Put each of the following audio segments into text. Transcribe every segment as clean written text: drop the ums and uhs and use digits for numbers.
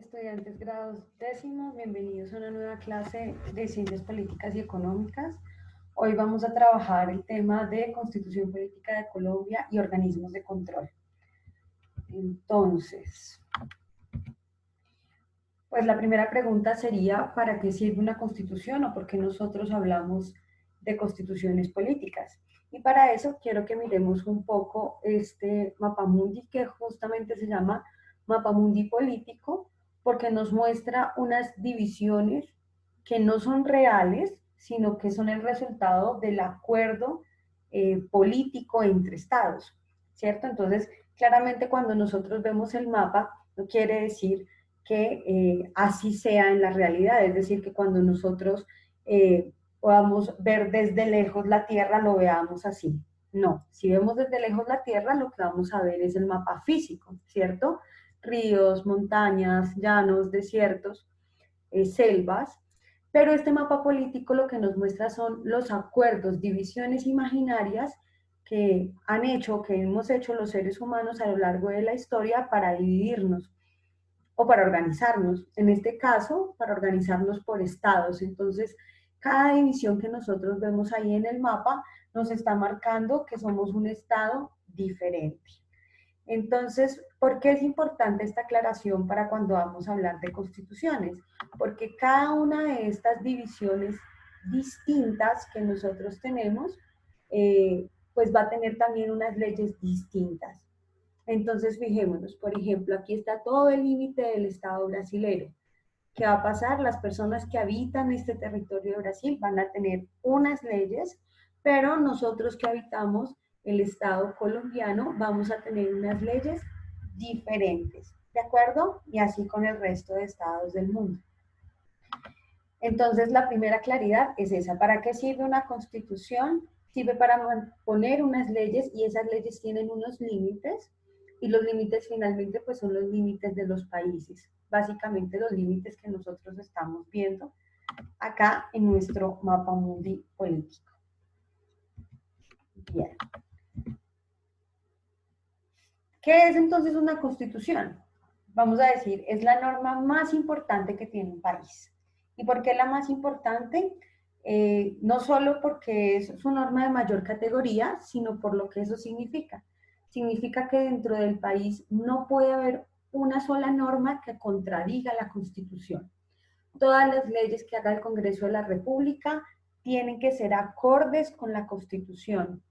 Estudiantes grados décimos, bienvenidos a una nueva clase de Ciencias Políticas y Económicas. Hoy vamos a trabajar el tema de Constitución Política de Colombia y organismos de control. Entonces, pues la primera pregunta sería, ¿para qué sirve una constitución o por qué nosotros hablamos de constituciones políticas? Y para eso quiero que miremos un poco este mapamundi que justamente se llama mapamundi político, porque nos muestra unas divisiones que no son reales, sino que son el resultado del acuerdo político entre estados, ¿cierto? Entonces, claramente cuando nosotros vemos el mapa, no quiere decir que así sea en la realidad, es decir, que cuando nosotros podamos ver desde lejos la Tierra, lo veamos así. No, si vemos desde lejos la Tierra, lo que vamos a ver es el mapa físico, ¿cierto? Ríos, montañas, llanos, desiertos, selvas, pero este mapa político lo que nos muestra son los acuerdos, divisiones imaginarias que han hecho, que hemos hecho los seres humanos a lo largo de la historia para dividirnos o para organizarnos. En este caso, para organizarnos por estados. Entonces, cada división que nosotros vemos ahí en el mapa nos está marcando que somos un estado diferente. Entonces, ¿por qué es importante esta aclaración para cuando vamos a hablar de constituciones? Porque cada una de estas divisiones distintas que nosotros tenemos, pues va a tener también unas leyes distintas. Entonces, fijémonos, por ejemplo, aquí está todo el límite del Estado brasilero. ¿Qué va a pasar? Las personas que habitan este territorio de Brasil van a tener unas leyes, pero nosotros que habitamos el Estado colombiano vamos a tener unas leyes diferentes, ¿de acuerdo? Y así con el resto de estados del mundo. Entonces, la primera claridad es esa. ¿Para qué sirve una constitución? Sirve para poner unas leyes y esas leyes tienen unos límites y los límites finalmente pues son los límites de los países. Básicamente los límites que nosotros estamos viendo acá en nuestro mapa mundi político. Bien. ¿Qué es entonces una constitución? Vamos a decir, es la norma más importante que tiene un país. ¿Y por qué la más importante? No solo porque es su norma de mayor categoría, sino por lo que eso significa. Significa que dentro del país no puede haber una sola norma que contradiga la Constitución. Todas las leyes que haga el Congreso de la República tienen que ser acordes con la Constitución.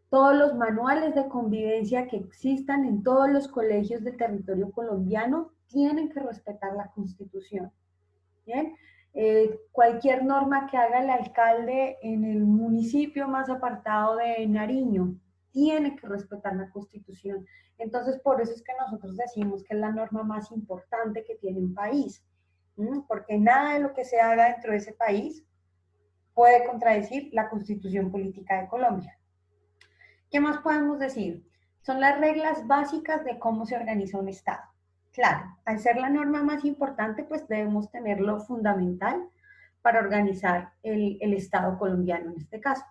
Todos los manuales de convivencia que existan en todos los colegios del territorio colombiano tienen que respetar la Constitución. ¿Bien? Cualquier norma que haga el alcalde en el municipio más apartado de Nariño tiene que respetar la Constitución. Entonces, por eso es que nosotros decimos que es la norma más importante que tiene un país, porque nada de lo que se haga dentro de ese país puede contradecir la Constitución Política de Colombia. ¿Qué más podemos decir? Son las reglas básicas de cómo se organiza un Estado. Claro, al ser la norma más importante, pues debemos tenerlo fundamental para organizar el Estado colombiano en este caso.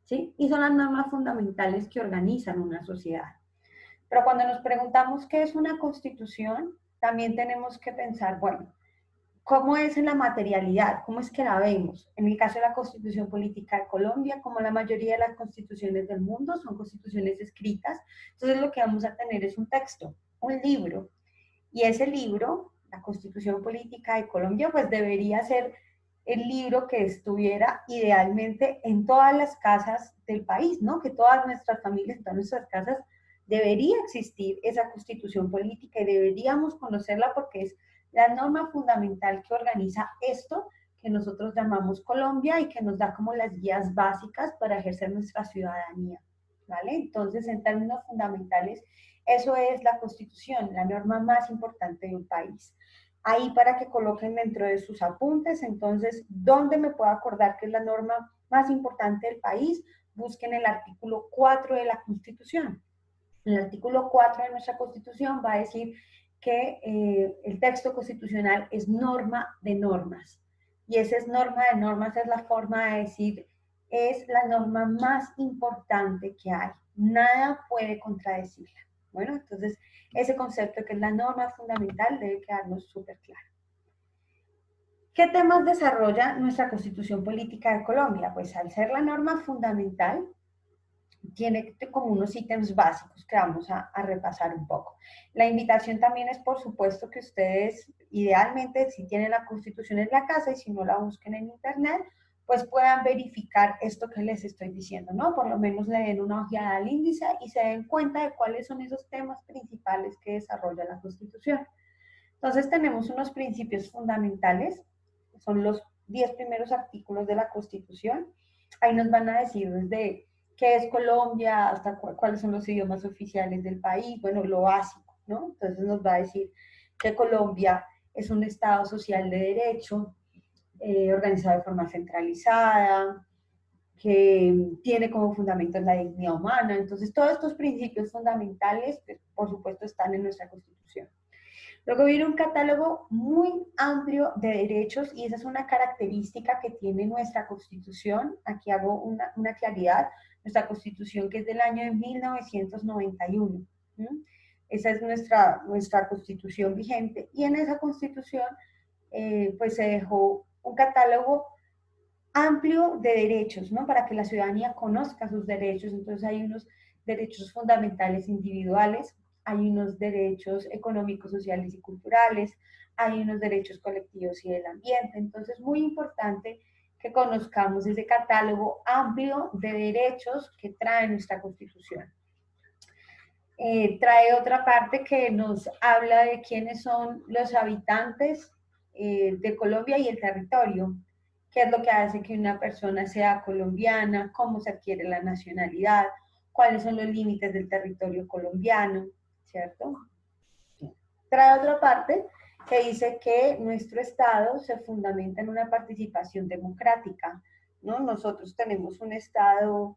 ¿Sí? Y son las normas fundamentales que organizan una sociedad. Pero cuando nos preguntamos qué es una constitución, también tenemos que pensar, bueno, ¿cómo es en la materialidad? ¿Cómo es que la vemos? En el caso de la Constitución Política de Colombia, como la mayoría de las constituciones del mundo, son constituciones escritas. Entonces lo que vamos a tener es un texto, un libro. Y ese libro, la Constitución Política de Colombia, pues debería ser el libro que estuviera idealmente en todas las casas del país, ¿no? Que todas nuestras familias, en todas nuestras casas, debería existir esa Constitución Política y deberíamos conocerla porque es la norma fundamental que organiza esto que nosotros llamamos Colombia y que nos da como las guías básicas para ejercer nuestra ciudadanía, ¿vale? Entonces, en términos fundamentales, eso es la Constitución, la norma más importante de un país. Ahí para que coloquen dentro de sus apuntes, entonces, ¿dónde me puedo acordar que es la norma más importante del país? Busquen el artículo 4 de la Constitución. El artículo 4 de nuestra Constitución va a decir que el texto constitucional es norma de normas. Y esa es norma de normas, es la forma de decir, es la norma más importante que hay. Nada puede contradecirla. Bueno, entonces ese concepto que es la norma fundamental debe quedarnos súper claro. ¿Qué temas desarrolla nuestra Constitución Política de Colombia? Pues al ser la norma fundamental, tiene como unos ítems básicos que vamos a repasar un poco. La invitación también es, por supuesto, que ustedes, idealmente, si tienen la Constitución en la casa y si no la busquen en Internet, pues puedan verificar esto que les estoy diciendo, ¿no? Por lo menos le den una ojeada al índice y se den cuenta de cuáles son esos temas principales que desarrolla la Constitución. Entonces tenemos unos principios fundamentales, son los 10 primeros artículos de la Constitución. Ahí nos van a decir desde qué es Colombia, hasta cuáles son los idiomas oficiales del país, bueno, lo básico, ¿no? Entonces nos va a decir que Colombia es un Estado social de derecho, organizado de forma centralizada, que tiene como fundamento la dignidad humana. Entonces, todos estos principios fundamentales, pues, por supuesto, están en nuestra Constitución. Luego viene un catálogo muy amplio de derechos y esa es una característica que tiene nuestra Constitución. Aquí hago una claridad. Nuestra Constitución que es del año de 1991. ¿Sí? Esa es nuestra Constitución vigente y en esa Constitución pues se dejó un catálogo amplio de derechos, ¿no? Para que la ciudadanía conozca sus derechos. Entonces hay unos derechos fundamentales individuales, hay unos derechos económicos, sociales y culturales, hay unos derechos colectivos y del ambiente. Entonces, muy importante que conozcamos ese catálogo amplio de derechos que trae nuestra Constitución. Trae otra parte que nos habla de quiénes son los habitantes de Colombia y el territorio, qué es lo que hace que una persona sea colombiana, cómo se adquiere la nacionalidad, cuáles son los límites del territorio colombiano, ¿cierto? Trae otra parte que dice que nuestro Estado se fundamenta en una participación democrática, ¿no? Nosotros tenemos un Estado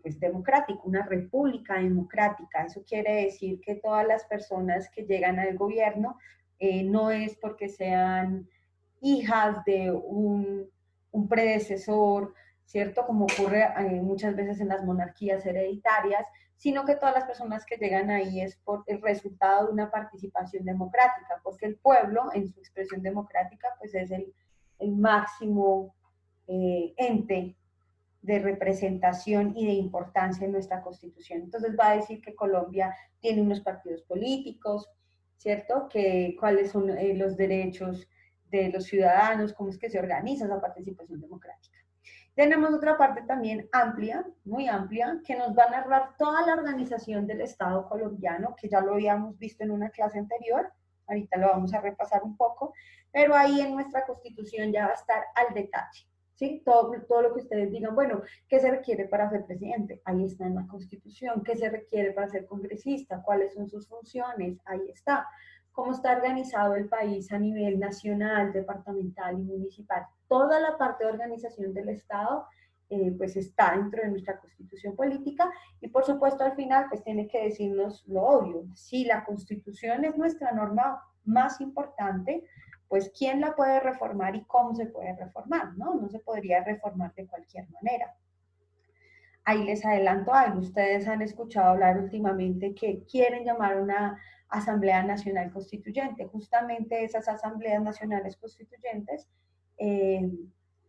pues democrático, una república democrática. Eso quiere decir que todas las personas que llegan al gobierno no es porque sean hijas de un predecesor, ¿cierto? Como ocurre muchas veces en las monarquías hereditarias, sino que todas las personas que llegan ahí es por el resultado de una participación democrática, porque el pueblo, en su expresión democrática, pues es el máximo ente de representación y de importancia en nuestra Constitución. Entonces va a decir que Colombia tiene unos partidos políticos, ¿cierto? Que cuáles son los derechos de los ciudadanos, cómo es que se organiza esa participación democrática. Tenemos otra parte también amplia, muy amplia, que nos va a narrar toda la organización del Estado colombiano, que ya lo habíamos visto en una clase anterior, ahorita lo vamos a repasar un poco, pero ahí en nuestra Constitución ya va a estar al detalle. ¿Sí? Todo lo que ustedes digan, bueno, ¿qué se requiere para ser presidente? Ahí está en la Constitución. ¿Qué se requiere para ser congresista? ¿Cuáles son sus funciones? Ahí está. ¿Cómo está organizado el país a nivel nacional, departamental y municipal? Toda la parte de organización del Estado pues está dentro de nuestra Constitución política y por supuesto al final pues tiene que decirnos lo obvio. Si la Constitución es nuestra norma más importante, pues quién la puede reformar y cómo se puede reformar, ¿no? No se podría reformar de cualquier manera. Ahí les adelanto algo, ustedes han escuchado hablar últimamente que quieren llamar una Asamblea Nacional Constituyente. Justamente esas Asambleas Nacionales Constituyentes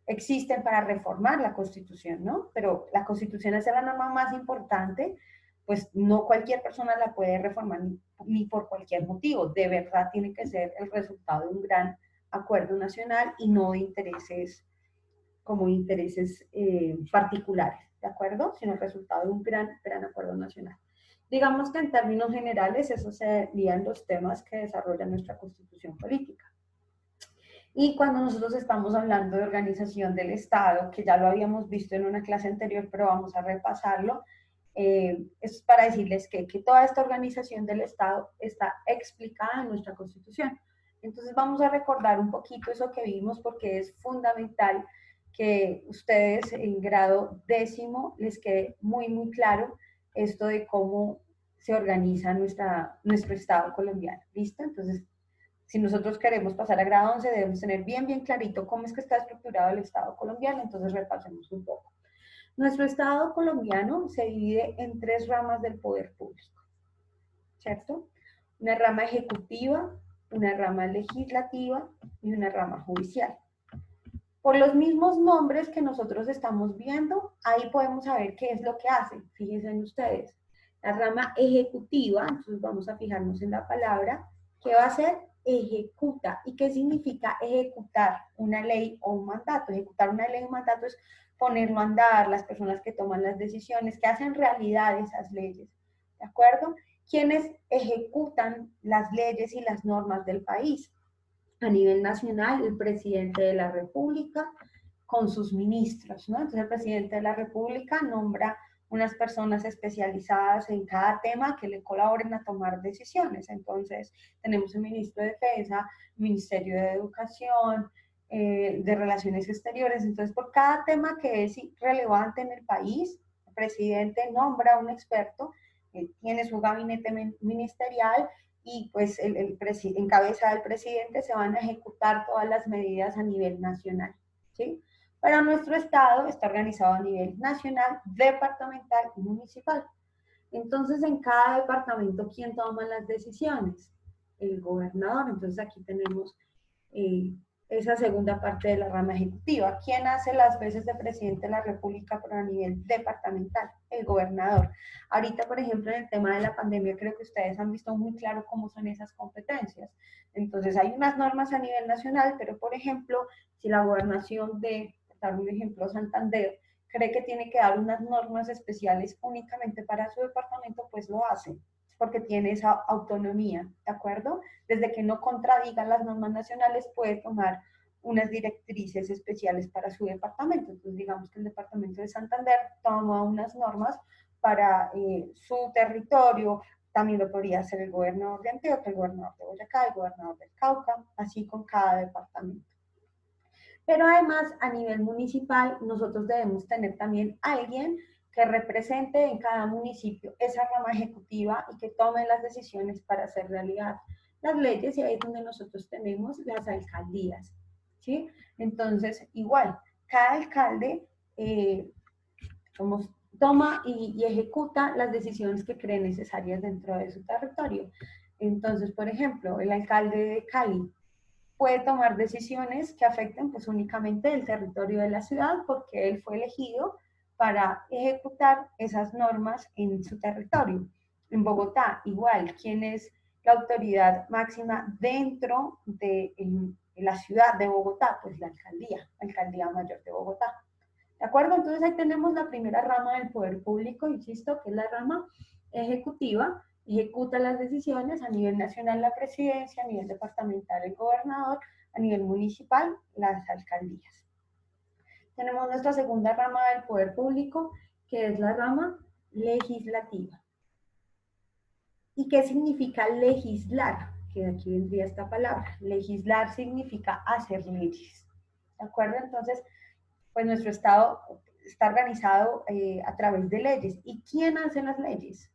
existen para reformar la Constitución, ¿no? Pero la Constitución es la norma más importante, pues no cualquier persona la puede reformar ni por cualquier motivo. De verdad tiene que ser el resultado de un gran acuerdo nacional y no de intereses como intereses particulares, ¿de acuerdo? Sino el resultado de un gran acuerdo nacional. Digamos que en términos generales, esos serían los temas que desarrolla nuestra Constitución política. Y cuando nosotros estamos hablando de organización del Estado, que ya lo habíamos visto en una clase anterior, pero vamos a repasarlo, es para decirles que toda esta organización del Estado está explicada en nuestra Constitución. Entonces vamos a recordar un poquito eso que vimos porque es fundamental que ustedes en grado décimo les quede muy claro esto de cómo se organiza nuestro Estado colombiano. ¿Listo? Entonces, si nosotros queremos pasar a grado 11, debemos tener bien clarito cómo es que está estructurado el Estado colombiano. Entonces, repasemos un poco. Nuestro Estado colombiano se divide en tres ramas del poder público. ¿cierto? Una rama ejecutiva, una rama legislativa y una rama judicial. Por los mismos nombres que nosotros estamos viendo, ahí podemos saber qué es lo que hacen. Fíjense en ustedes. La rama ejecutiva, entonces vamos a fijarnos en la palabra, ¿qué va a hacer? Ejecuta. ¿Y qué significa ejecutar una ley o un mandato? Ejecutar una ley o un mandato es ponerlo a andar, las personas que toman las decisiones, que hacen realidad esas leyes. ¿De acuerdo? ¿Quiénes ejecutan las leyes y las normas del país? A nivel nacional, el presidente de la República con sus ministros, ¿no? Entonces el presidente de la República nombra unas personas especializadas en cada tema que le colaboren a tomar decisiones. Entonces tenemos el ministro de Defensa, Ministerio de Educación, de Relaciones Exteriores. Entonces por cada tema que es relevante en el país, el presidente nombra a un experto, tiene su gabinete ministerial y pues en cabeza del presidente se van a ejecutar todas las medidas a nivel nacional, ¿sí? Pero nuestro estado está organizado a nivel nacional, departamental y municipal. Entonces, en cada departamento, ¿quién toma las decisiones? El gobernador. Entonces, aquí tenemos esa segunda parte de la rama ejecutiva. ¿Quién hace las veces de presidente de la República pero a nivel departamental? El gobernador. Ahorita, por ejemplo, en el tema de la pandemia, creo que ustedes han visto muy claro cómo son esas competencias. Entonces, hay unas normas a nivel nacional, pero, por ejemplo, si la gobernación de, por dar un ejemplo, Santander, cree que tiene que dar unas normas especiales únicamente para su departamento, pues lo hace, porque tiene esa autonomía, ¿de acuerdo? Desde que no contradigan las normas nacionales, puede tomar unas directrices especiales para su departamento. Entonces, digamos que el departamento de Santander toma unas normas para su territorio, también lo podría hacer el gobernador de Antioquia, el gobernador de Boyacá, el gobernador del Cauca, así con cada departamento. Pero además, a nivel municipal, nosotros debemos tener también alguien que represente en cada municipio esa rama ejecutiva y que tome las decisiones para hacer realidad las leyes, y ahí es donde nosotros tenemos las alcaldías, ¿sí? Entonces, igual, cada alcalde toma y ejecuta las decisiones que cree necesarias dentro de su territorio. Entonces, por ejemplo, el alcalde de Cali puede tomar decisiones que afecten pues únicamente el territorio de la ciudad porque él fue elegido para ejecutar esas normas en su territorio. En Bogotá, igual, ¿quién es la autoridad máxima dentro de la ciudad de Bogotá? Pues la Alcaldía Mayor de Bogotá. ¿De acuerdo? Entonces ahí tenemos la primera rama del poder público, insisto, que es la rama ejecutiva, ejecuta las decisiones a nivel nacional la presidencia, a nivel departamental el gobernador, a nivel municipal las alcaldías. Tenemos nuestra segunda rama del poder público, que es la rama legislativa. ¿Y qué significa legislar? Que de aquí vendría esta palabra. Legislar significa hacer leyes. ¿De acuerdo? Entonces, pues nuestro Estado está organizado a través de leyes. ¿Y quién hace las leyes?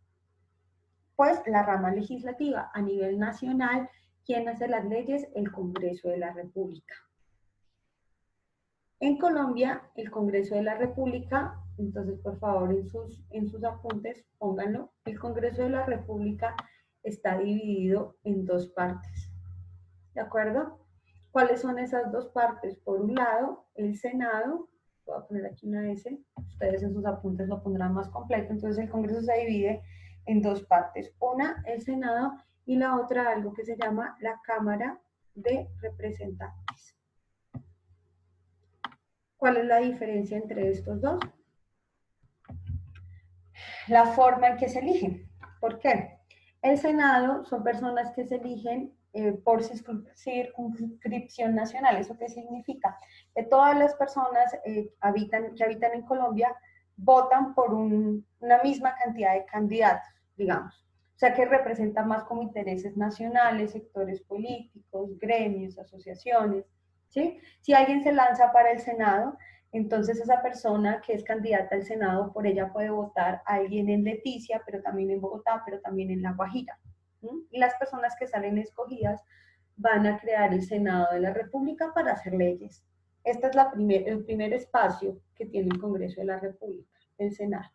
Pues la rama legislativa. A nivel nacional, ¿quién hace las leyes? El Congreso de la República. En Colombia, el Congreso de la República, entonces por favor en sus apuntes pónganlo, el Congreso de la República está dividido en dos partes. ¿De acuerdo? ¿Cuáles son esas dos partes? Por un lado, el Senado, voy a poner aquí una S, ustedes en sus apuntes lo pondrán más completo, entonces el Congreso se divide en dos partes, una el Senado y la otra algo que se llama la Cámara de Representantes. ¿Cuál es la diferencia entre estos dos? La forma en que se eligen. ¿Por qué? El Senado son personas que se eligen por circunscripción nacional. ¿Eso qué significa? Que todas las personas que habitan en Colombia votan por una misma cantidad de candidatos, digamos. O sea, que representa más como intereses nacionales, sectores políticos, gremios, asociaciones, ¿sí? Si alguien se lanza para el Senado, entonces esa persona que es candidata al Senado, por ella puede votar a alguien en Leticia, pero también en Bogotá, pero también en La Guajira. Y las personas que salen escogidas van a crear el Senado de la República para hacer leyes. Este es el primer espacio que tiene el Congreso de la República, el Senado.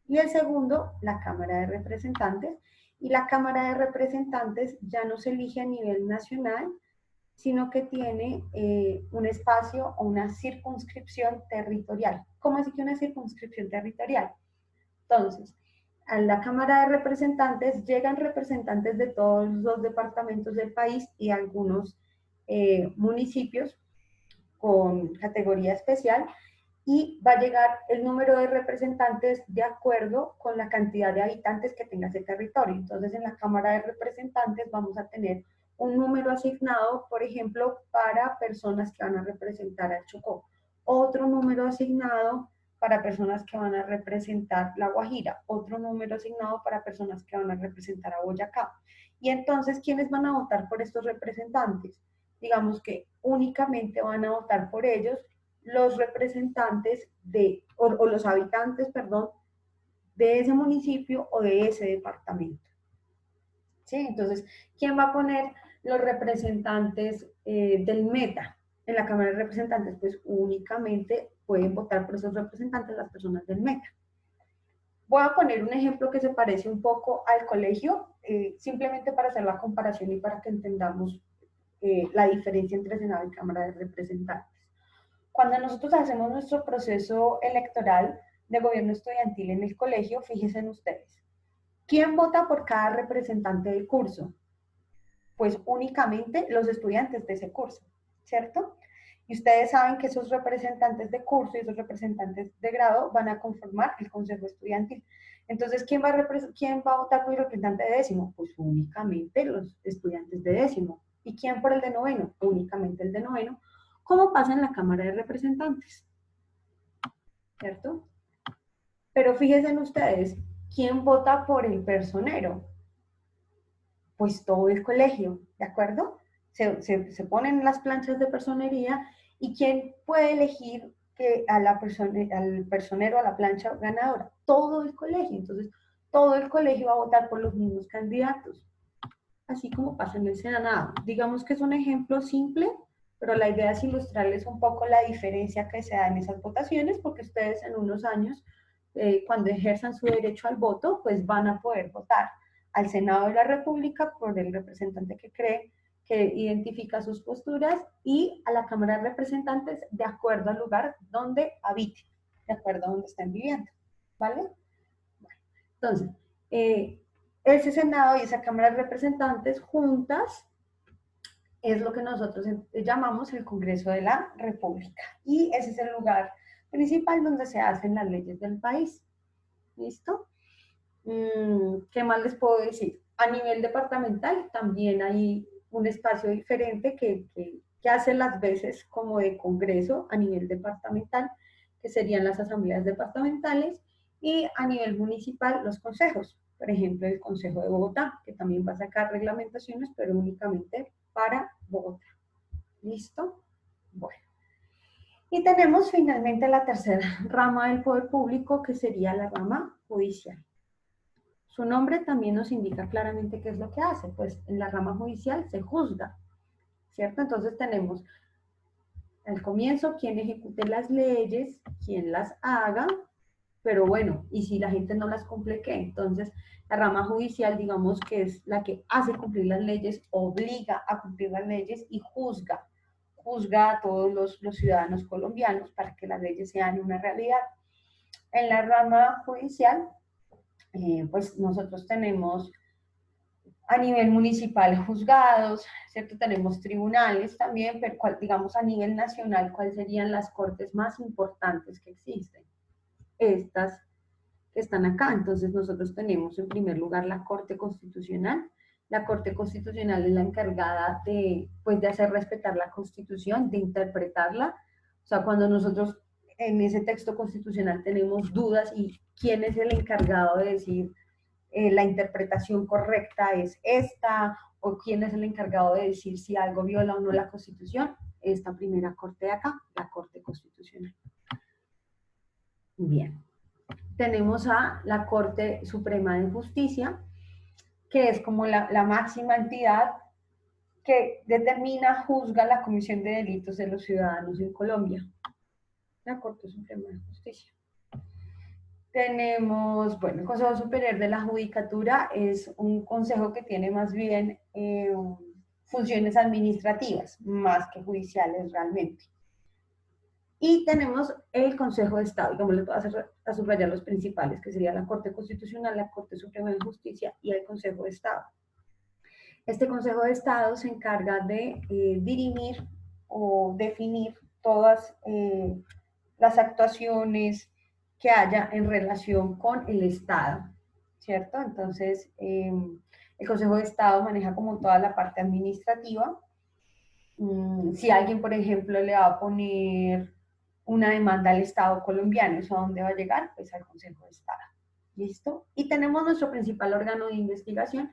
Y el segundo, la Cámara de Representantes. Y la Cámara de Representantes ya no se elige a nivel nacional, sino que tiene un espacio o una circunscripción territorial. ¿Cómo así que una circunscripción territorial? Entonces, a la Cámara de Representantes llegan representantes de todos los departamentos del país y algunos municipios con categoría especial, y va a llegar el número de representantes de acuerdo con la cantidad de habitantes que tenga ese territorio. Entonces, en la Cámara de Representantes vamos a tener un número asignado, por ejemplo, para personas que van a representar al Chocó, otro número asignado para personas que van a representar La Guajira, otro número asignado para personas que van a representar a Boyacá. Y entonces, ¿quiénes van a votar por estos representantes? Digamos que únicamente van a votar por ellos los representantes o los habitantes, perdón, de ese municipio o de ese departamento. ¿Sí? Entonces, ¿quién va a poner los representantes del Meta en la Cámara de Representantes? Pues únicamente pueden votar por esos representantes las personas del Meta. Voy a poner un ejemplo que se parece un poco al colegio, simplemente para hacer la comparación y para que entendamos la diferencia entre Senado y Cámara de Representantes. Cuando nosotros hacemos nuestro proceso electoral de gobierno estudiantil en el colegio, fíjense en ustedes, ¿quién vota por cada representante del curso? Pues únicamente los estudiantes de ese curso, ¿cierto? Y ustedes saben que esos representantes de curso y esos representantes de grado van a conformar el consejo estudiantil. Entonces, ¿quién va a votar por el representante de décimo? Pues únicamente los estudiantes de décimo. ¿Y quién por el de noveno? Únicamente el de noveno. ¿Cómo pasa en la Cámara de Representantes? ¿Cierto? Pero fíjense en ustedes, ¿quién vota por el personero? Pues todo el colegio, ¿de acuerdo? Se ponen las planchas de personería y ¿quién puede elegir que al personero, a la plancha ganadora? Todo el colegio. Entonces, todo el colegio va a votar por los mismos candidatos, así como pasa en el Senado. Digamos que es un ejemplo simple, pero la idea es ilustrarles un poco la diferencia que se da en esas votaciones, porque ustedes en unos años, cuando ejerzan su derecho al voto, pues van a poder votar al Senado de la República por el representante que cree, que identifica sus posturas, y a la Cámara de Representantes de acuerdo al lugar donde habite, de acuerdo a donde estén viviendo, ¿vale? Bueno, entonces, ese Senado y esa Cámara de Representantes juntas es lo que nosotros llamamos el Congreso de la República. Y ese es el lugar principal donde se hacen las leyes del país. ¿Listo? ¿Qué más les puedo decir? A nivel departamental también hay un espacio diferente que hace las veces como de congreso a nivel departamental, que serían las asambleas departamentales, y a nivel municipal los consejos. Por ejemplo, el Consejo de Bogotá, que también va a sacar reglamentaciones, pero únicamente para Bogotá. ¿Listo? Bueno. Y tenemos finalmente la tercera rama del poder público, que sería la rama judicial. Su nombre también nos indica claramente qué es lo que hace, pues en la rama judicial se juzga, ¿cierto? Entonces tenemos al comienzo quién ejecute las leyes, quién las haga, pero bueno, y si la gente no las cumple, ¿qué? Entonces la rama judicial, digamos que es la que hace cumplir las leyes, obliga a cumplir las leyes y juzga a todos los ciudadanos colombianos para que las leyes sean una realidad. En la rama judicial, pues nosotros tenemos a nivel municipal juzgados, ¿cierto? Tenemos tribunales también, pero digamos a nivel nacional, ¿cuáles serían las cortes más importantes que existen? Estas que están acá. Entonces nosotros tenemos en primer lugar la Corte Constitucional. La Corte Constitucional es la encargada de, pues, de hacer respetar la Constitución, de interpretarla. O sea, cuando nosotros en ese texto constitucional tenemos dudas y quién es el encargado de decir la interpretación correcta es esta, o quién es el encargado de decir si algo viola o no la Constitución, esta primera corte de acá, la Corte Constitucional. Bien. Tenemos a la Corte Suprema de Justicia, que es como la máxima entidad que determina, juzga la comisión de delitos de los ciudadanos en Colombia. La Corte Suprema de Justicia. Tenemos, bueno, el Consejo Superior de la Judicatura es un consejo que tiene más bien funciones administrativas, más que judiciales realmente. Y tenemos el Consejo de Estado, como les voy a subrayar los principales, que sería la Corte Constitucional, la Corte Suprema de Justicia y el Consejo de Estado. Este Consejo de Estado se encarga de dirimir o definir todas las actuaciones que haya en relación con el Estado, ¿cierto? Entonces, el Consejo de Estado maneja como toda la parte administrativa. Si alguien, por ejemplo, le va a poner una demanda al Estado colombiano, ¿eso a dónde va a llegar? Pues al Consejo de Estado. ¿Listo? Y tenemos nuestro principal órgano de investigación.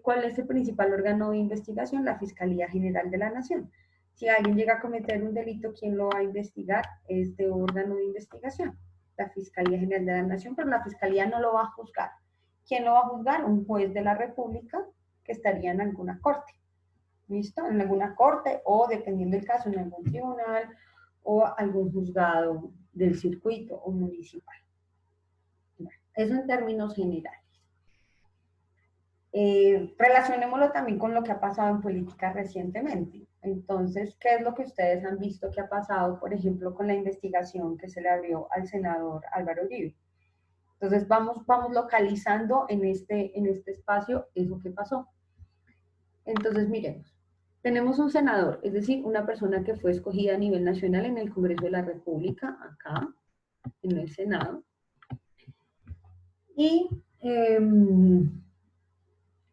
¿Cuál es el principal órgano de investigación? La Fiscalía General de la Nación. Si alguien llega a cometer un delito, ¿quién lo va a investigar? Este órgano de investigación, la Fiscalía General de la Nación, pero la Fiscalía no lo va a juzgar. ¿Quién lo va a juzgar? Un juez de la República que estaría en alguna corte. ¿Listo? En alguna corte o, dependiendo del caso, en algún tribunal o algún juzgado del circuito o municipal. Bueno, eso en términos generales. Relacionémoslo también con lo que ha pasado en política recientemente. Entonces, ¿qué es lo que ustedes han visto que ha pasado, por ejemplo, con la investigación que se le abrió al senador Álvaro Uribe? Entonces, vamos localizando en este espacio eso que pasó. Entonces, miremos. Tenemos un senador, es decir, una persona que fue escogida a nivel nacional en el Congreso de la República, acá, en el Senado. Y,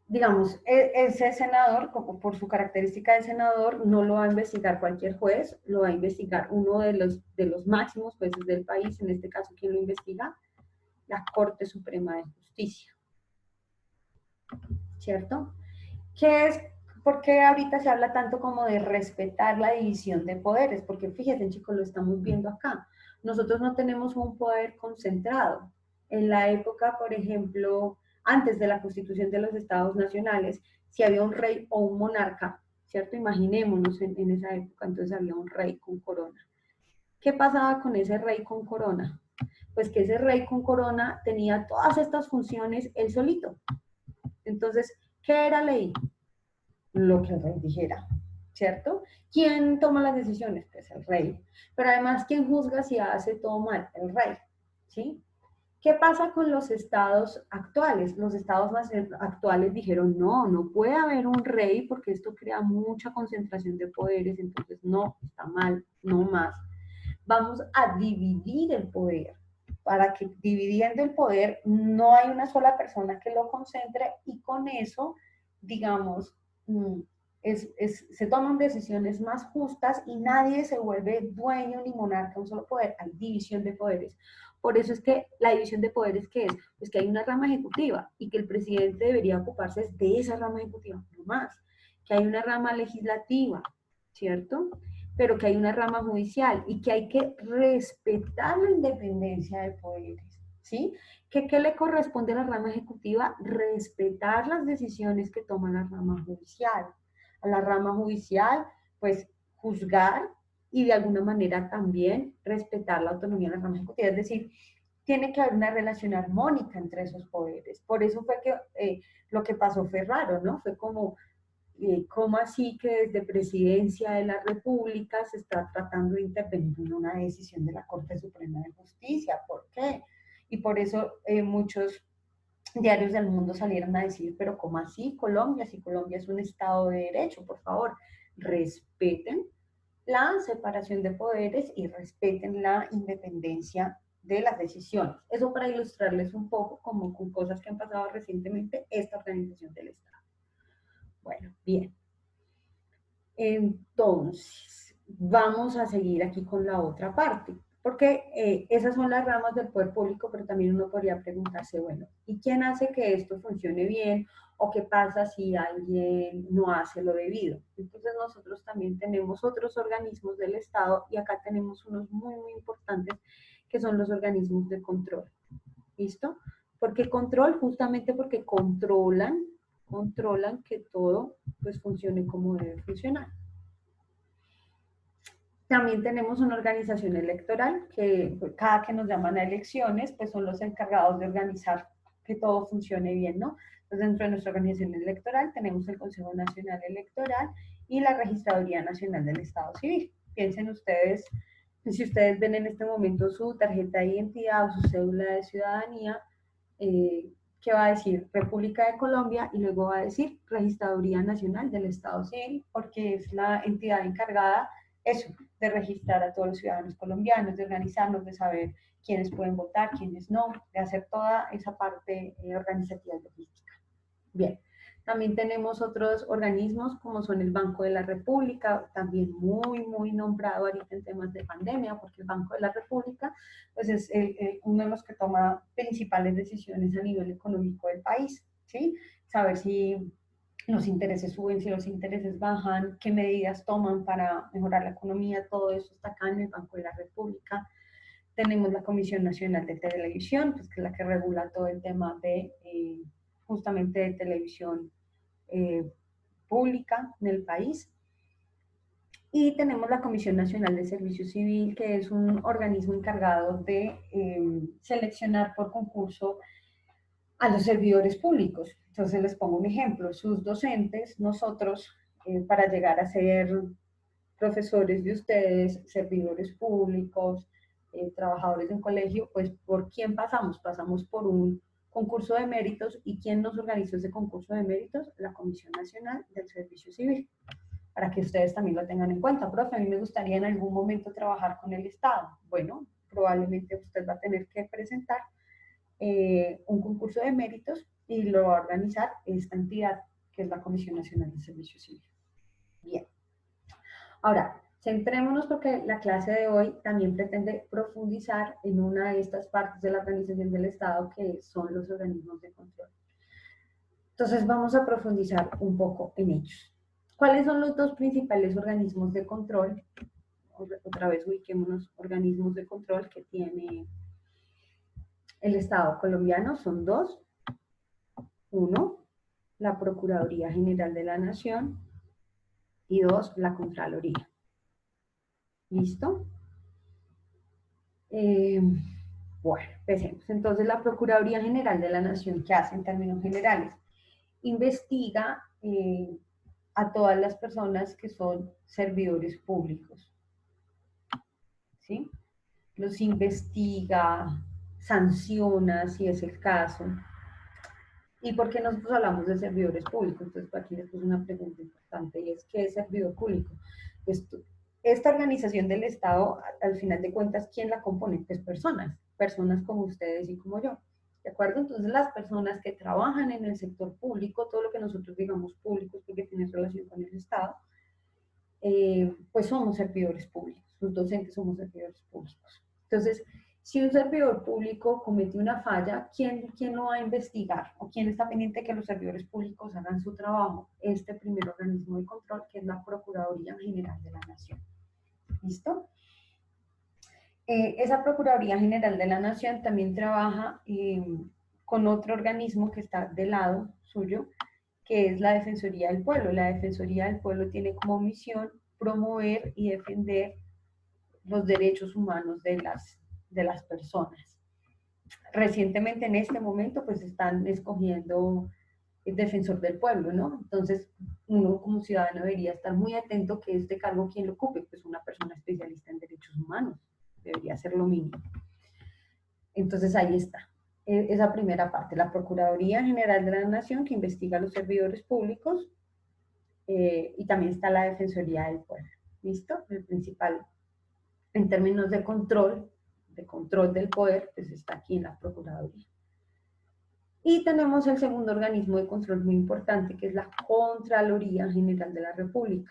digamos, ese senador, como por su característica de senador, no lo va a investigar cualquier juez, lo va a investigar uno de los máximos jueces del país, en este caso, ¿quién lo investiga? La Corte Suprema de Justicia. ¿Cierto? ¿Por qué ahorita se habla tanto como de respetar la división de poderes? Porque fíjense, chicos, lo estamos viendo acá. Nosotros no tenemos un poder concentrado. En la época, por ejemplo, antes de la constitución de los estados nacionales, si había un rey o un monarca, ¿cierto? Imaginémonos en esa época, entonces había un rey con corona. ¿Qué pasaba con ese rey con corona? Pues que ese rey con corona tenía todas estas funciones él solito. Entonces, ¿qué era ley? Lo que el rey dijera, ¿cierto? ¿Quién toma las decisiones? Pues el rey. Pero además, ¿quién juzga si hace todo mal? El rey, ¿sí? ¿Qué pasa con los estados actuales? Los estados actuales dijeron, no, no puede haber un rey porque esto crea mucha concentración de poderes, entonces no, está mal, no más. Vamos a dividir el poder, para que dividiendo el poder no hay una sola persona que lo concentre y con eso, digamos, se toman decisiones más justas y nadie se vuelve dueño ni monarca de un solo poder, hay división de poderes. Por eso es que la división de poderes, ¿qué es? Pues que hay una rama ejecutiva y que el presidente debería ocuparse de esa rama ejecutiva, no más. Que hay una rama legislativa, ¿cierto? Pero que hay una rama judicial y que hay que respetar la independencia de poderes, ¿sí? ¿Qué le corresponde a la rama ejecutiva? Respetar las decisiones que toma la rama judicial. A la rama judicial, pues, juzgar y de alguna manera también respetar la autonomía de la rama ejecutiva. Es decir, tiene que haber una relación armónica entre esos poderes. Por eso fue que lo que pasó fue raro, ¿no? Fue como, ¿cómo así que desde Presidencia de la República se está tratando de intervenir en una decisión de la Corte Suprema de Justicia? ¿Por qué? Y por eso muchos diarios del mundo salieron a decir, pero ¿cómo así Colombia? Si Colombia es un Estado de Derecho, por favor, respeten la separación de poderes y respeten la independencia de las decisiones. Eso para ilustrarles un poco, como con cosas que han pasado recientemente, esta organización del Estado. Bueno, bien. Entonces, vamos a seguir aquí con la otra parte, porque esas son las ramas del poder público, pero también uno podría preguntarse, bueno, ¿y quién hace que esto funcione bien? ¿O qué pasa si alguien no hace lo debido? Entonces nosotros también tenemos otros organismos del Estado y acá tenemos unos muy, muy importantes que son los organismos de control. ¿Listo? ¿Por qué control? Justamente porque controlan que todo pues funcione como debe funcionar. También tenemos una organización electoral que cada que nos llaman a elecciones, pues son los encargados de organizar que todo funcione bien, ¿no? Entonces, dentro de nuestra organización electoral tenemos el Consejo Nacional Electoral y la Registraduría Nacional del Estado Civil. Piensen ustedes, si ustedes ven en este momento su tarjeta de identidad o su cédula de ciudadanía, que va a decir República de Colombia y luego va a decir Registraduría Nacional del Estado Civil, porque es la entidad encargada, eso, de registrar a todos los ciudadanos colombianos, de organizarnos, de saber quiénes pueden votar, quiénes no, de hacer toda esa parte organizativa y logística. Bien, también tenemos otros organismos como son el Banco de la República, también muy nombrado ahorita en temas de pandemia, porque el Banco de la República pues es uno de los que toma principales decisiones a nivel económico del país, ¿sí? Saber si los intereses suben, si los intereses bajan, qué medidas toman para mejorar la economía, todo eso está acá en el Banco de la República. Tenemos la Comisión Nacional de Televisión, pues, que es la que regula todo el tema de justamente de televisión pública en el país. Y tenemos la Comisión Nacional de Servicio Civil, que es un organismo encargado de seleccionar por concurso a los servidores públicos. Entonces les pongo un ejemplo, sus docentes, nosotros, para llegar a ser profesores de ustedes, servidores públicos, trabajadores de un colegio, pues ¿por quién pasamos? Pasamos por un concurso de méritos. ¿Y quién nos organizó ese concurso de méritos? La Comisión Nacional del Servicio Civil, para que ustedes también lo tengan en cuenta. Profe, a mí me gustaría en algún momento trabajar con el Estado. Bueno, probablemente usted va a tener que presentar un concurso de méritos y lo va a organizar esta entidad, que es la Comisión Nacional del Servicio Civil. Bien. Ahora, centrémonos porque la clase de hoy también pretende profundizar en una de estas partes de la organización del Estado, que son los organismos de control. Entonces vamos a profundizar un poco en ellos. ¿Cuáles son los dos principales organismos de control? Otra vez ubiquémonos, organismos de control que tiene el Estado colombiano. Son dos. Uno, la Procuraduría General de la Nación, y dos, la Contraloría. ¿Listo? Bueno, empecemos. Entonces, la Procuraduría General de la Nación, ¿qué hace en términos generales? Investiga a todas las personas que son servidores públicos, ¿sí? Los investiga, sanciona, si es el caso. ¿Y por qué nosotros hablamos de servidores públicos? Entonces, aquí les puse una pregunta importante, y es, ¿qué es servidor público? Pues, esta organización del Estado, al final de cuentas, ¿quién la compone? Pues personas como ustedes y como yo, ¿de acuerdo? Entonces, las personas que trabajan en el sector público, todo lo que nosotros digamos públicos, porque tiene relación con el Estado, pues somos servidores públicos, los docentes somos servidores públicos. Entonces, si un servidor público comete una falla, ¿quién lo va a investigar? ¿O quién está pendiente de que los servidores públicos hagan su trabajo? Este primer organismo de control, que es la Procuraduría General de la Nación. ¿Listo? Esa Procuraduría General de la Nación también trabaja con otro organismo que está del lado suyo, que es la Defensoría del Pueblo. La Defensoría del Pueblo tiene como misión promover y defender los derechos humanos de las personas. Recientemente, en este momento, pues están escogiendo el defensor del pueblo, ¿no? Entonces, uno como ciudadano debería estar muy atento que este cargo, ¿quién lo ocupe? Pues una persona especialista en derechos humanos, debería ser lo mínimo. Entonces, ahí está, esa primera parte, la Procuraduría General de la Nación, que investiga a los servidores públicos, y también está la Defensoría del Pueblo, ¿listo? El principal, en términos de control del poder, pues está aquí en la Procuraduría. Y tenemos el segundo organismo de control muy importante, que es la Contraloría General de la República.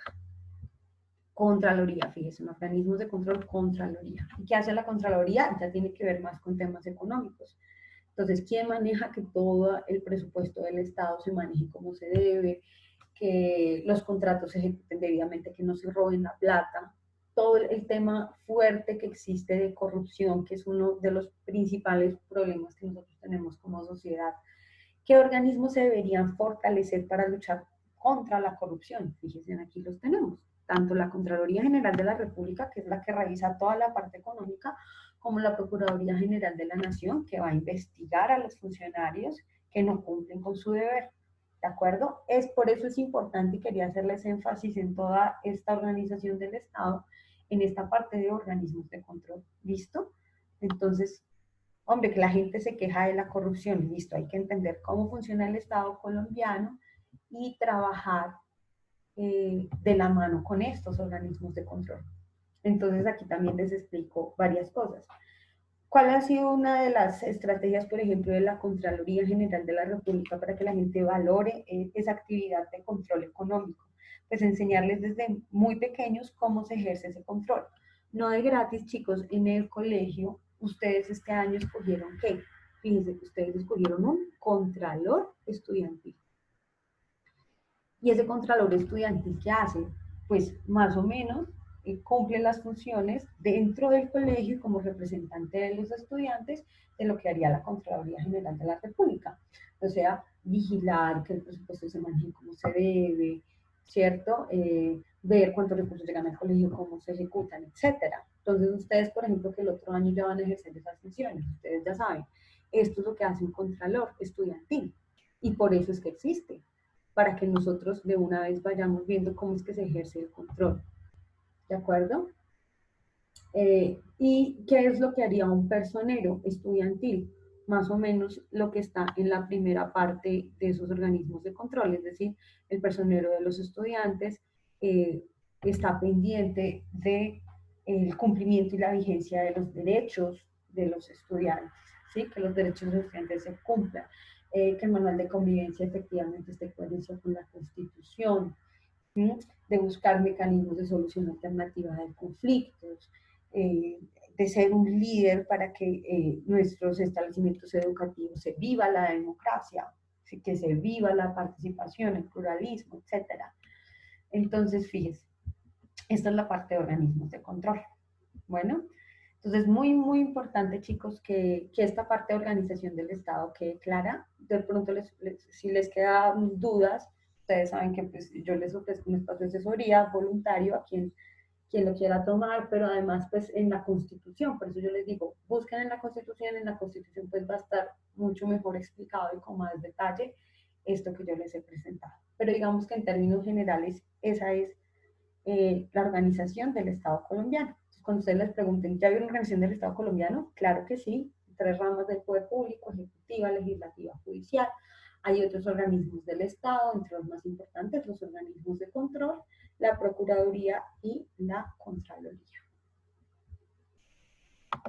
Contraloría, fíjese, un organismo de control, Contraloría. ¿Y qué hace la Contraloría? Ya tiene que ver más con temas económicos. Entonces, ¿quién maneja que todo el presupuesto del Estado se maneje como se debe, que los contratos se ejecuten debidamente, que no se roben la plata? Todo el tema fuerte que existe de corrupción, que es uno de los principales problemas que nosotros tenemos como sociedad. ¿Qué organismos se deberían fortalecer para luchar contra la corrupción? Fíjense, aquí los tenemos. tanto la Contraloría General de la República, que es la que revisa toda la parte económica, como la Procuraduría General de la Nación, que va a investigar a los funcionarios que no cumplen con su deber. ¿De acuerdo? Por eso es importante y quería hacerles énfasis en toda esta organización del Estado, en esta parte de organismos de control. ¿Listo? Entonces, hombre, que la gente se queja de la corrupción, listo, hay que entender cómo funciona el Estado colombiano y trabajar de la mano con estos organismos de control. Entonces, aquí también les explico varias cosas. ¿Cuál ha sido una de las estrategias, por ejemplo, de la Contraloría General de la República para que la gente valore esa actividad de control económico? Pues enseñarles desde muy pequeños cómo se ejerce ese control. No de gratis, chicos, en el colegio, ustedes este año escogieron ¿qué? Fíjense que ustedes escogieron un contralor estudiantil. ¿Y ese contralor estudiantil qué hace? Pues más o menos cumple las funciones dentro del colegio como representante de los estudiantes de lo que haría la Contraloría General de la República. O sea, vigilar que el presupuesto se maneje como se debe, ¿cierto? Ver cuántos recursos llegan al colegio, cómo se ejecutan, etcétera. Entonces, ustedes, por ejemplo, que el otro año ya van a ejercer esas funciones, ustedes ya saben, esto es lo que hace un contralor estudiantil y por eso es que existe, para que nosotros de una vez vayamos viendo cómo es que se ejerce el control. ¿De acuerdo? ¿Y qué es lo que haría un personero estudiantil? Más o menos lo que está en la primera parte de esos organismos de control, es decir, el personero de los estudiantes está pendiente de el cumplimiento y la vigencia de los derechos de los estudiantes, ¿sí? Que los derechos de los estudiantes se cumplan, que el manual de convivencia efectivamente esté en coherencia con la Constitución, ¿sí? De buscar mecanismos de solución alternativa de conflictos, de ser un líder para que nuestros establecimientos educativos se viva la democracia, ¿sí? Que se viva la participación, el pluralismo, etcétera. Entonces, fíjense, esta es la parte de organismos de control. Bueno, entonces muy, muy importante, chicos, que esta parte de organización del Estado quede clara. De pronto, si les quedan dudas, ustedes saben que pues, yo les ofrezco un espacio de asesoría voluntario a quien lo quiera tomar, pero además pues en la Constitución, por eso yo les digo, busquen en la Constitución pues va a estar mucho mejor explicado y con más detalle esto que yo les he presentado. Pero digamos que en términos generales esa es la organización del Estado colombiano. Entonces, cuando ustedes les pregunten, ¿ya hay una organización del Estado colombiano? Claro que sí, 3 ramas del poder público, ejecutiva, legislativa, judicial. Hay otros organismos del Estado, entre los más importantes, los organismos de control, la Procuraduría y la Contraloría.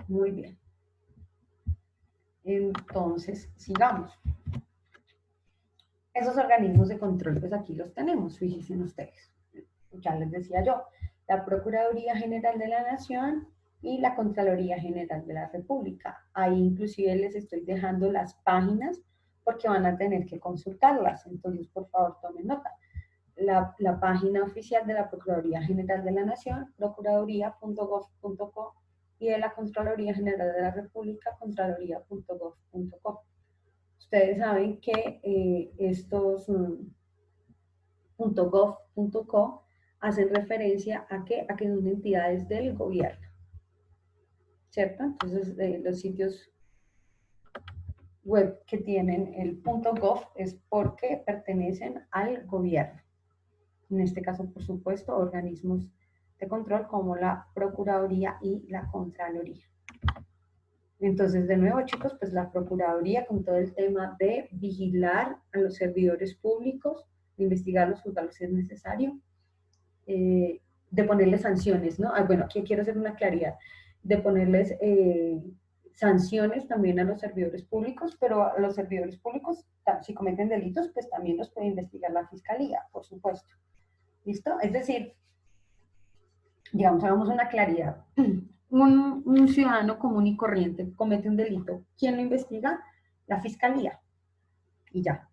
Muy bien. Entonces, sigamos. Esos organismos de control, pues aquí los tenemos, fíjense ustedes. Ya les decía yo, la Procuraduría General de la Nación y la Contraloría General de la República. Ahí inclusive les estoy dejando las páginas porque van a tener que consultarlas. Entonces, por favor, tomen nota. La página oficial de la Procuraduría General de la Nación, procuraduría.gov.co, y de la Contraloría General de la República, contraloría.gov.co. Ustedes saben que estos .gov.co hacen referencia a que son entidades del gobierno, ¿cierto? Entonces, los sitios web que tienen el .gov es porque pertenecen al gobierno. En este caso, por supuesto, organismos de control como la Procuraduría y la Contraloría. Entonces, de nuevo, chicos, pues la Procuraduría con todo el tema de vigilar a los servidores públicos, de investigarlos, juzgarlos si es necesario, de ponerles sanciones, ¿no? Bueno, aquí quiero hacer una claridad, de ponerles sanciones también a los servidores públicos, pero a los servidores públicos, si cometen delitos, pues también los puede investigar la Fiscalía, por supuesto. ¿Listo? Es decir, digamos, hagamos una claridad. Un ciudadano común y corriente comete un delito. ¿Quién lo investiga? La Fiscalía. Y ya.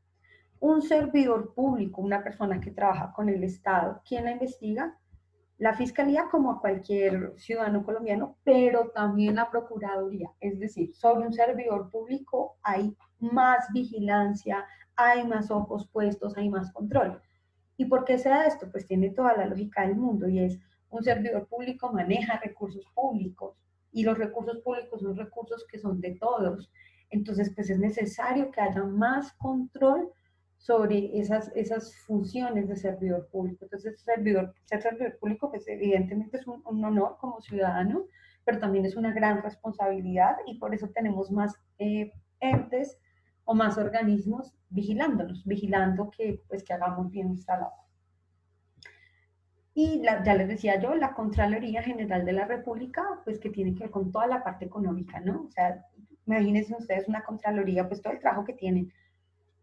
Un servidor público, una persona que trabaja con el Estado, ¿quién la investiga? La Fiscalía, como a cualquier ciudadano colombiano, pero también la Procuraduría. Es decir, sobre un servidor público hay más vigilancia, hay más ojos puestos, hay más control. ¿Y por qué se da esto? Pues tiene toda la lógica del mundo y es un servidor público maneja recursos públicos y los recursos públicos son recursos que son de todos. Entonces, pues es necesario que haya más control sobre esas funciones de servidor público. Entonces, ser servidor público, pues evidentemente es un honor como ciudadano, pero también es una gran responsabilidad y por eso tenemos más entes o más organismos vigilándonos, vigilando que, pues, que hagamos bien nuestra labor. Y ya les decía yo, la Contraloría General de la República, pues que tiene que ver con toda la parte económica, ¿no? O sea, imagínense ustedes una Contraloría, pues todo el trabajo que tienen,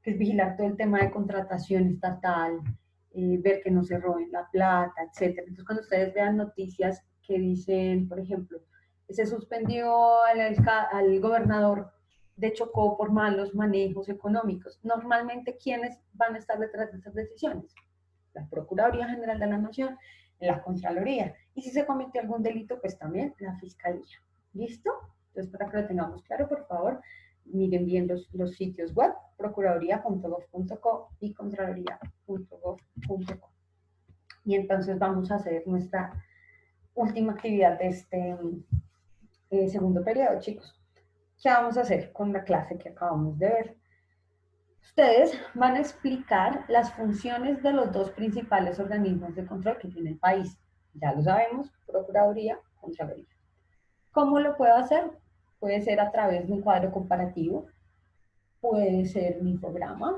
que es vigilar todo el tema de contratación estatal, ver que no se roben la plata, etcétera. Entonces, cuando ustedes vean noticias que dicen, por ejemplo, se suspendió al gobernador de Chocó por malos manejos económicos, normalmente, ¿quiénes van a estar detrás de esas decisiones? La Procuraduría General de la Nación, la Contraloría. Y si se cometió algún delito, pues también la Fiscalía. ¿Listo? Entonces, para que lo tengamos claro, por favor, miren bien los sitios web, procuraduría.gov.co y contraloría.gov.co. Y entonces vamos a hacer nuestra última actividad de este segundo periodo, chicos. ¿Qué vamos a hacer con la clase que acabamos de ver? Ustedes van a explicar las funciones de los dos principales organismos de control que tiene el país. Ya lo sabemos, Procuraduría, Contraloría. ¿Cómo lo puedo hacer? Puede ser a través de un cuadro comparativo, puede ser un infograma,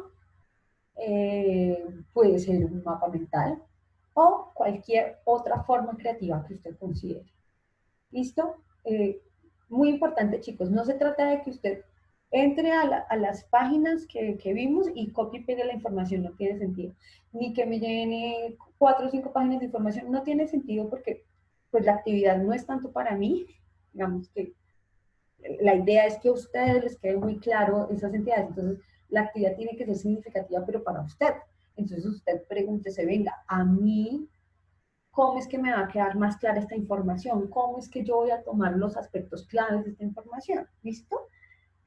puede ser un mapa mental o cualquier otra forma creativa que usted considere. ¿Listo? Muy importante, chicos, no se trata de que usted entre a las páginas que vimos y copie y pegue la información, no tiene sentido. Ni que me llene 4 o 5 páginas de información, no tiene sentido porque pues la actividad no es tanto para mí, digamos que la idea es que a ustedes les quede muy claro esas entidades, entonces la actividad tiene que ser significativa, pero para usted. Entonces usted pregúntese, venga, a mí, ¿cómo es que me va a quedar más clara esta información? ¿Cómo es que yo voy a tomar los aspectos claves de esta información? ¿Listo?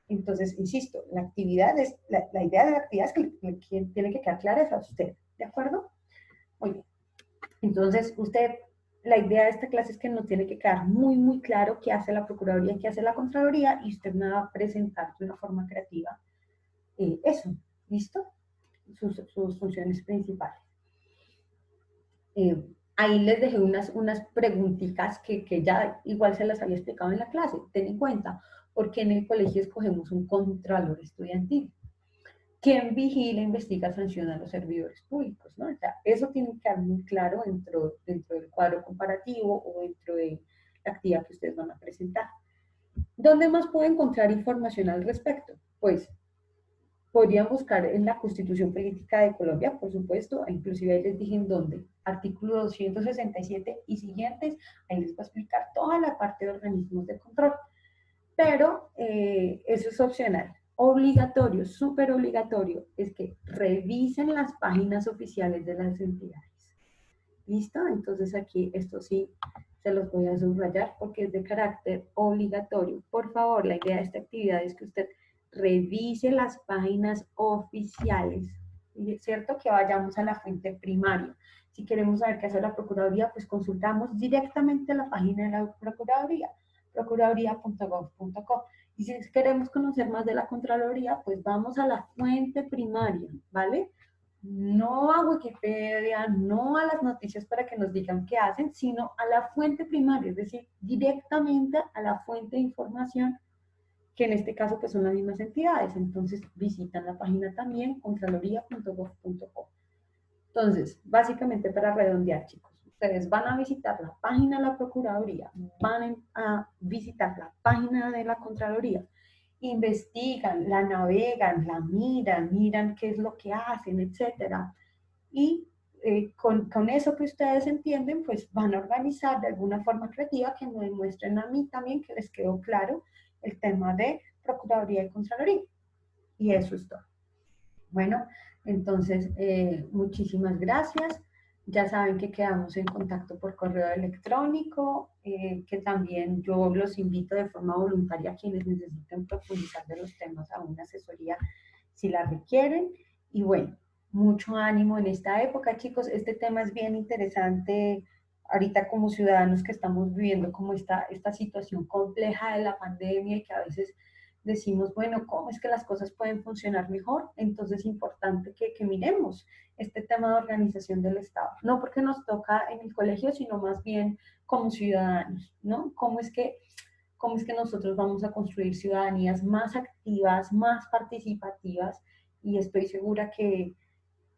Entonces, insisto, la actividad es, la idea de la actividad es que tiene que quedar clara es a usted, ¿de acuerdo? Muy bien. Entonces, usted, la idea de esta clase es que no tiene que quedar muy, muy claro qué hace la Procuraduría, qué hace la Contraloría, y usted me va a presentar de una forma creativa eso, ¿listo? Sus funciones principales. Ahí les dejé unas preguntitas que ya igual se las había explicado en la clase. Ten en cuenta, porque en el colegio escogemos un contralor estudiantil. ¿Quién vigila, investiga, sanciona a los servidores públicos? ¿No? O sea, eso tiene que quedar muy claro dentro del cuadro comparativo o dentro de la actividad que ustedes van a presentar. ¿Dónde más puedo encontrar información al respecto? Pues podrían buscar en la Constitución Política de Colombia, por supuesto, inclusive ahí les dije en dónde, artículo 267 y siguientes, ahí les voy a explicar toda la parte de organismos de control, pero eso es opcional. Obligatorio, súper obligatorio, es que revisen las páginas oficiales de las entidades. ¿Listo? Entonces aquí esto sí se los voy a subrayar porque es de carácter obligatorio. Por favor, la idea de esta actividad es que usted revise las páginas oficiales, ¿cierto? Que vayamos a la fuente primaria. Si queremos saber qué hace la Procuraduría, pues consultamos directamente la página de la Procuraduría, procuraduría.gov.co. Y si queremos conocer más de la Contraloría, pues vamos a la fuente primaria, ¿vale? No a Wikipedia, no a las noticias para que nos digan qué hacen, sino a la fuente primaria, es decir, directamente a la fuente de información, que en este caso pues son las mismas entidades. Entonces visitan la página también, contraloría.gov.co. Entonces, básicamente para redondear, chicos, ustedes van a visitar la página de la Procuraduría, van a visitar la página de la Contraloría, investigan, la navegan, la miran qué es lo que hacen, etcétera. Y con eso que ustedes entienden, pues van a organizar de alguna forma creativa que me demuestren a mí también que les quedó claro el tema de Procuraduría y Contraloría. Y eso es todo. Bueno, entonces, muchísimas gracias. Ya saben que quedamos en contacto por correo electrónico, que también yo los invito de forma voluntaria a quienes necesiten profundizar de los temas a una asesoría si la requieren. Y bueno, mucho ánimo en esta época, chicos. Este tema es bien interesante ahorita como ciudadanos que estamos viviendo como esta situación compleja de la pandemia y que a veces decimos, bueno, ¿cómo es que las cosas pueden funcionar mejor? Entonces es importante que miremos este tema de organización del Estado, no porque nos toca en el colegio, sino más bien como ciudadanos, ¿no? Cómo es que nosotros vamos a construir ciudadanías más activas, más participativas, y estoy segura que,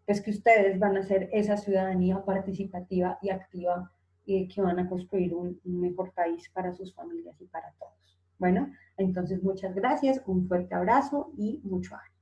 pues, que ustedes van a ser esa ciudadanía participativa y activa que van a construir un mejor país para sus familias y para todos. Bueno, entonces muchas gracias, un fuerte abrazo y mucho ánimo.